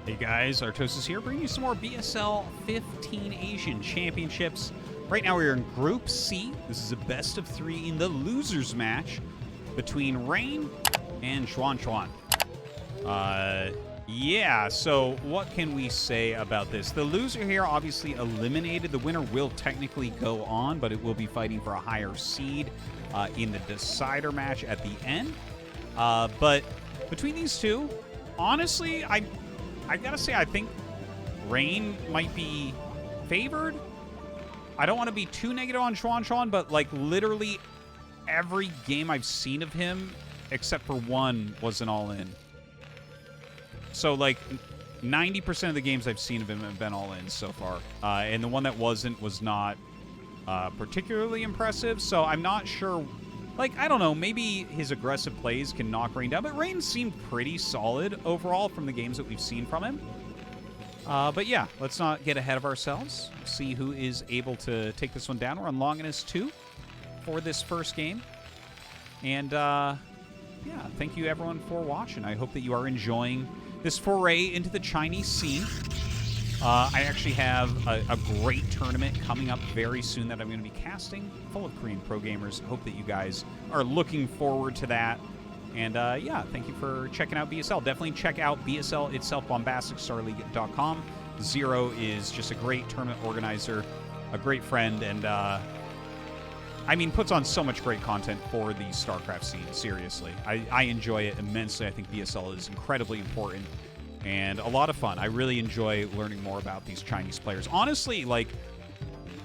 Hey guys, Artosis here, bringing you some more BSL 15 Asian Championships. Right now we are in Group C. This is a best of 3 in the losers match between Rain and XuanXuan. Yeah, so what can we say about this? The loser here obviously eliminated. The winner will technically go on, but it will be fighting for a higher seed in the decider match at the end. But between these two, honestly, I gotta say, I think Rain might be favored. I don't want to be too negative on XuanXuan, but like literally every game I've seen of him, except for one, was an all-in. So like 90% of the games I've seen of him have been all-in so far. And the one that wasn't was not particularly impressive. So I'm not sure. Like, I don't know, maybe his aggressive plays can knock Rain down, but Rain seemed pretty solid overall from the games that we've seen from him. But yeah, let's not get ahead of ourselves. See who is able to take this one down. We're on Longinus 2 for this first game. And, yeah, thank you everyone for watching. I hope that you are enjoying this foray into the Chinese scene. I actually have a great tournament coming up very soon that I'm going to be casting, full of Korean pro gamers. Hope that you guys are looking forward to that. And yeah, thank you for checking out BSL. Definitely check out BSL itself, bombasticstarleague.com. Zero is just a great tournament organizer, a great friend, and I mean, puts on so much great content for the StarCraft scene, seriously. I enjoy it immensely. I think BSL is incredibly important and a lot of fun. I really enjoy learning more about these Chinese players. Honestly, like,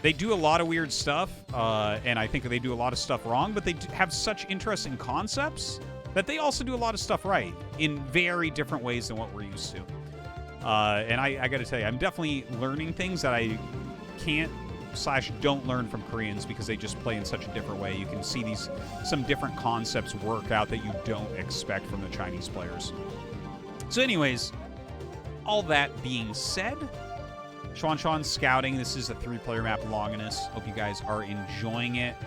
they do a lot of weird stuff, and I think they do a lot of stuff wrong, but they have such interesting concepts that they also do a lot of stuff right in very different ways than what we're used to. And I got to tell you, I'm definitely learning things that I can't / don't learn from Koreans because they just play in such a different way. You can see some different concepts work out that you don't expect from the Chinese players. So anyways, all that being said, XuanXuan scouting. This is a 3-player map, Longinus. Hope you guys are enjoying it.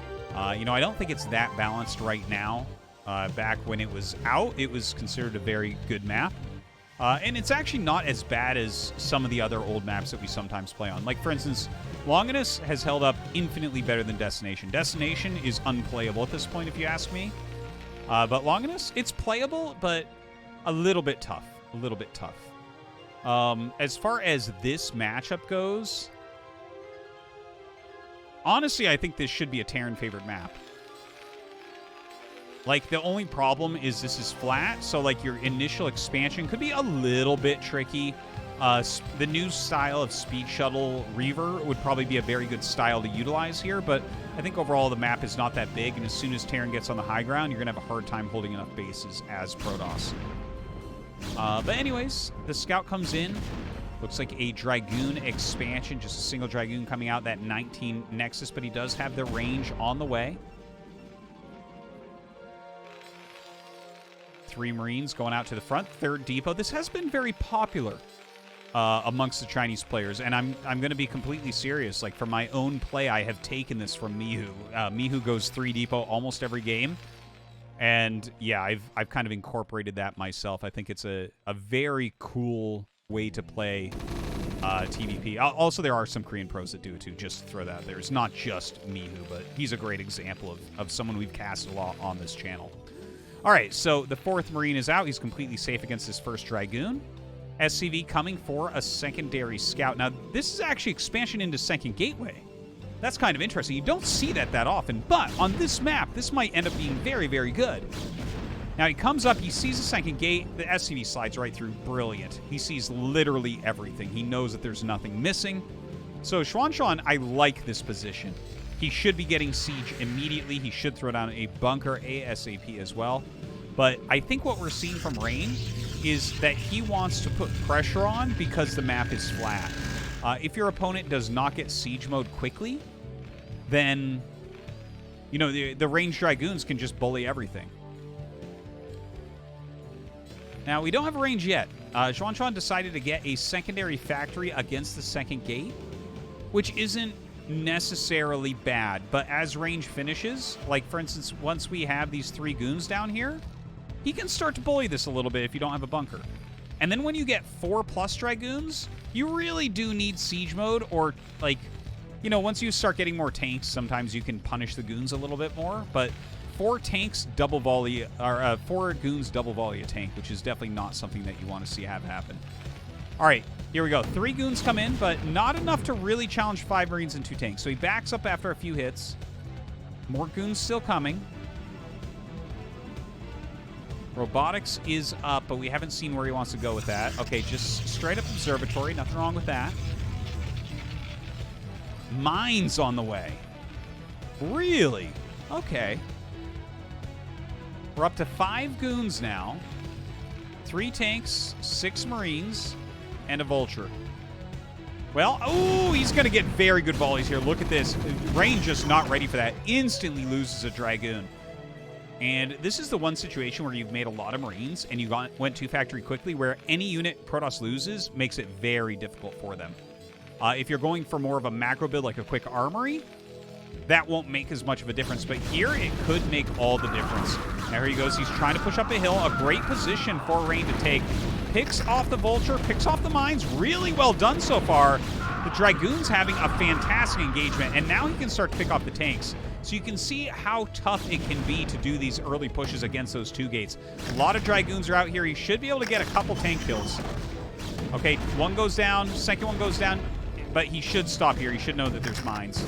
You know, I don't think it's that balanced right now. Back when it was out, it was considered a very good map. And it's actually not as bad as some of the other old maps that we sometimes play on. Like, for instance, Longinus has held up infinitely better than Destination. Destination is unplayable at this point, if you ask me. But Longinus, it's playable, but a little bit tough. A little bit tough. As far as this matchup goes, honestly, I think this should be a Terran favorite map. Like, the only problem is this is flat, so, like, your initial expansion could be a little bit tricky. The new style of Speed Shuttle Reaver would probably be a very good style to utilize here, but I think overall the map is not that big, and as soon as Terran gets on the high ground, you're going to have a hard time holding enough bases as Protoss. But anyways, the scout comes in. Looks like a Dragoon expansion, just a single Dragoon coming out, that 19 Nexus, but he does have the range on the way. 3 Marines going out to the front, 3rd depot. This has been very popular amongst the Chinese players, and I'm going to be completely serious. Like, for my own play, I have taken this from Mihu. Mihu goes 3 depot almost every game. And yeah, I've kind of incorporated that myself. I think it's a very cool way to play TVP. Also, there are some Korean pros that do it too, just to throw that out there. It's not just Mihu, but he's a great example of someone we've cast a lot on this channel. All right, so the 4th Marine is out. He's completely safe against his 1st Dragoon. SCV coming for a secondary scout. Now, this is actually expansion into 2nd Gateway. That's kind of interesting. You don't see that often, but on this map, this might end up being very, very good. Now, he comes up, he sees the 2nd gate, the SCV slides right through. Brilliant. He sees literally everything. He knows that there's nothing missing. So, XuanXuan, I like this position. He should be getting siege immediately. He should throw down a bunker ASAP as well. But I think what we're seeing from Rain is that he wants to put pressure on because the map is flat. If your opponent does not get siege mode quickly, then, you know, the ranged Dragoons can just bully everything. Now, we don't have a range yet. XuanXuan decided to get a secondary factory against the 2nd gate, which isn't necessarily bad, but as range finishes, like, for instance, once we have these 3 goons down here, he can start to bully this a little bit if you don't have a bunker. And then when you get 4+ Dragoons, you really do need siege mode, or, like, you know, once you start getting more tanks, sometimes you can punish the goons a little bit more. But 4 tanks double volley, or 4 goons double volley a tank, which is definitely not something that you want to see have happen. All right, here we go. 3 goons come in, but not enough to really challenge 5 Marines and 2 tanks. So he backs up after a few hits. More goons still coming. Robotics is up, but we haven't seen where he wants to go with that. Okay, just straight up observatory. Nothing wrong with that. Mines on the way. Really? Okay. We're up to 5 goons now. 3 tanks, 6 Marines, and a vulture. Well, oh, he's going to get very good volleys here. Look at this. Rain just not ready for that. Instantly loses a Dragoon. And this is the one situation where you've made a lot of Marines and you went to factory quickly, where any unit Protoss loses makes it very difficult for them. If you're going for more of a macro build, like a quick armory, that won't make as much of a difference. But here, it could make all the difference. There he goes. He's trying to push up a hill. A great position for Rain to take. Picks off the vulture, picks off the mines. Really well done so far. The Dragoon's having a fantastic engagement, and now he can start to pick off the tanks. So you can see how tough it can be to do these early pushes against those 2 gates. A lot of Dragoons are out here. He should be able to get a couple tank kills. Okay, 1 goes down, second one goes down, but he should stop here. He should know that there's mines.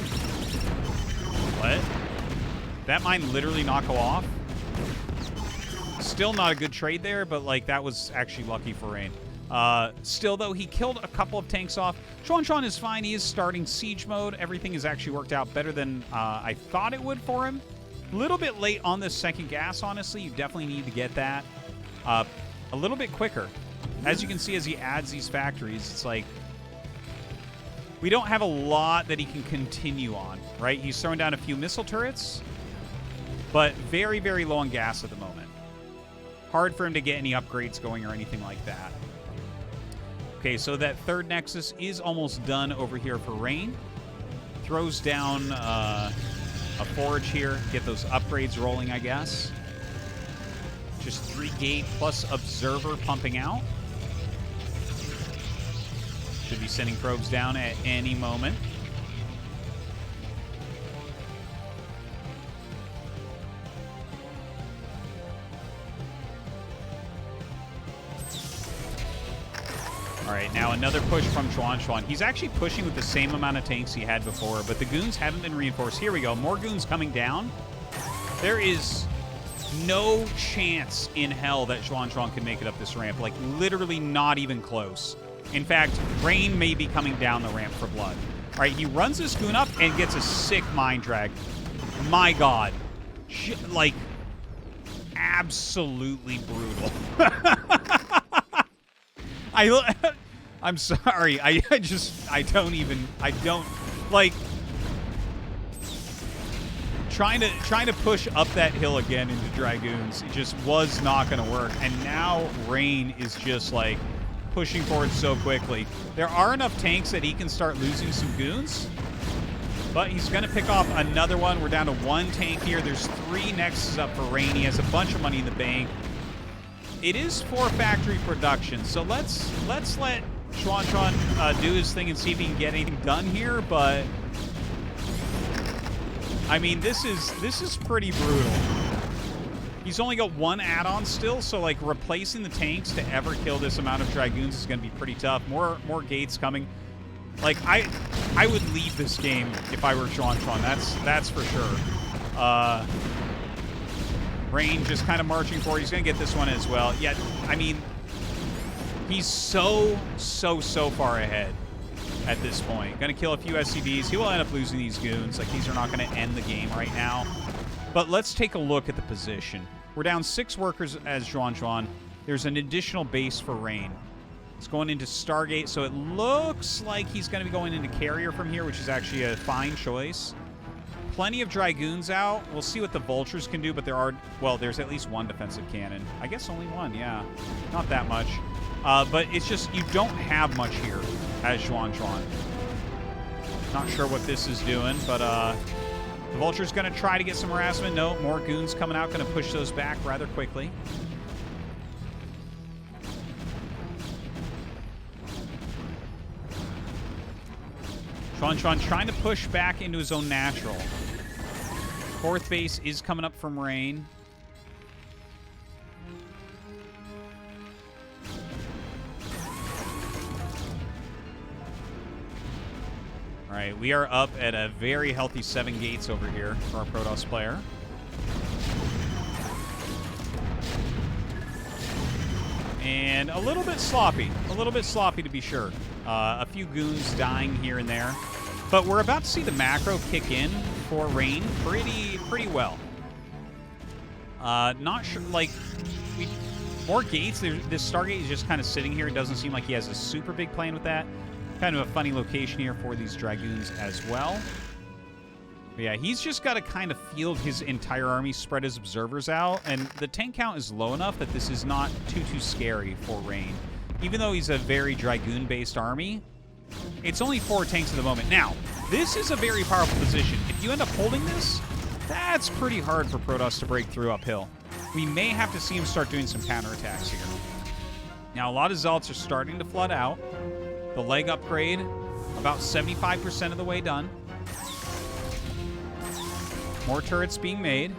What? That mine literally not go off? Still not a good trade there, but, like, that was actually lucky for Rain. Still, though, he killed a couple of tanks off. XuanXuan is fine. He is starting siege mode. Everything has actually worked out better than I thought it would for him. A little bit late on this second gas, honestly. You definitely need to get that a little bit quicker. As you can see, as he adds these factories, it's like we don't have a lot that he can continue on, right? He's throwing down a few missile turrets, but very, very low on gas at the moment. Hard for him to get any upgrades going or anything like that. Okay, so that third Nexus is almost done over here for Rain. Throws down a forge here. Get those upgrades rolling, I guess. Just 3 gate plus observer pumping out. Should be sending probes down at any moment. All right, now another push from XuanXuan. He's actually pushing with the same amount of tanks he had before, but the goons haven't been reinforced. Here we go. More goons coming down. There is no chance in hell that XuanXuan can make it up this ramp. Like, literally not even close. In fact, Rain may be coming down the ramp for blood. All right, he runs this goon up and gets a sick mind drag. My God. Like, absolutely brutal. I'm sorry. I don't like trying to push up that hill again into Dragoons. It just was not going to work. And now Rain is just like pushing forward so quickly. There are enough tanks that he can start losing some goons, but he's going to pick off another one. We're down to 1 tank here. There's 3 Nexuses up for Rain. He has a bunch of money in the bank. It is for factory production, so let's let XuanXuan do his thing and see if he can get anything done here. But I mean, this is pretty brutal. He's only got 1 add-on still, so like replacing the tanks to ever kill this amount of Dragoons is going to be pretty tough. More gates coming. Like I would leave this game if I were XuanXuan. That's for sure. Rain just kind of marching forward. He's going to get this one as well. Yet, I mean, he's so far ahead at this point. Going to kill a few SCVs. He will end up losing these goons. Like, these are not going to end the game right now. But let's take a look at the position. We're down 6 workers as XuanXuan. There's an additional base for Rain. It's going into Stargate, so it looks like he's going to be going into Carrier from here, which is actually a fine choice. Plenty of Dragoons out. We'll see what the Vultures can do, but there's at least 1 defensive cannon. I guess only 1, yeah. Not that much. But it's just, you don't have much here as XuanXuan. Not sure what this is doing, but the Vulture's going to try to get some harassment. No, more goons coming out, going to push those back rather quickly. XuanXuan trying to push back into his own natural. Fourth base is coming up from Rain. All right, we are up at a very healthy 7 gates over here for our Protoss player. And a little bit sloppy to be sure. A few goons dying here and there. But we're about to see the macro kick in for Rain pretty well. Not sure, like, more gates. This Stargate is just kind of sitting here. It doesn't seem like he has a super big plan with that. Kind of a funny location here for these Dragoons as well. But yeah, he's just got to kind of field his entire army, spread his observers out, and the tank count is low enough that this is not too scary for Rain. Even though he's a very Dragoon-based army, it's only 4 tanks at the moment. Now, this is a very powerful position. If you end up holding this, that's pretty hard for Protoss to break through uphill. We may have to see him start doing some counterattacks here. Now, a lot of Zealots are starting to flood out. The leg upgrade, about 75% of the way done. More turrets being made.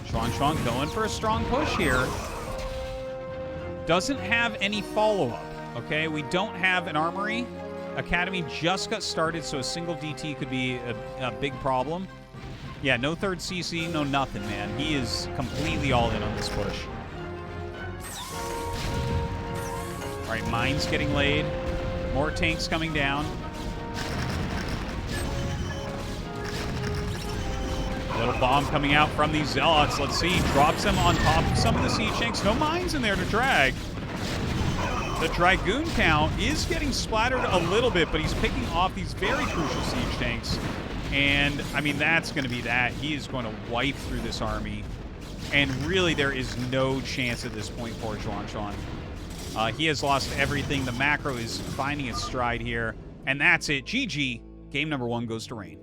XuanXuan going for a strong push here. Doesn't have any follow-up, okay? We don't have an armory. Academy just got started, so a single DT could be a big problem. Yeah, no third CC, no nothing, man. He is completely all in on this push. All right, mines getting laid. More tanks coming down. Little bomb coming out from these Zealots. Let's see. Drops them on top of some of the siege tanks. No mines in there to drag. The Dragoon count is getting splattered a little bit, but he's picking off these very crucial siege tanks. And, I mean, that's going to be that. He is going to wipe through this army. And really, there is no chance at this point for XuanXuan. He has lost everything. The macro is finding its stride here. And that's it. GG. Game number 1 goes to Rain.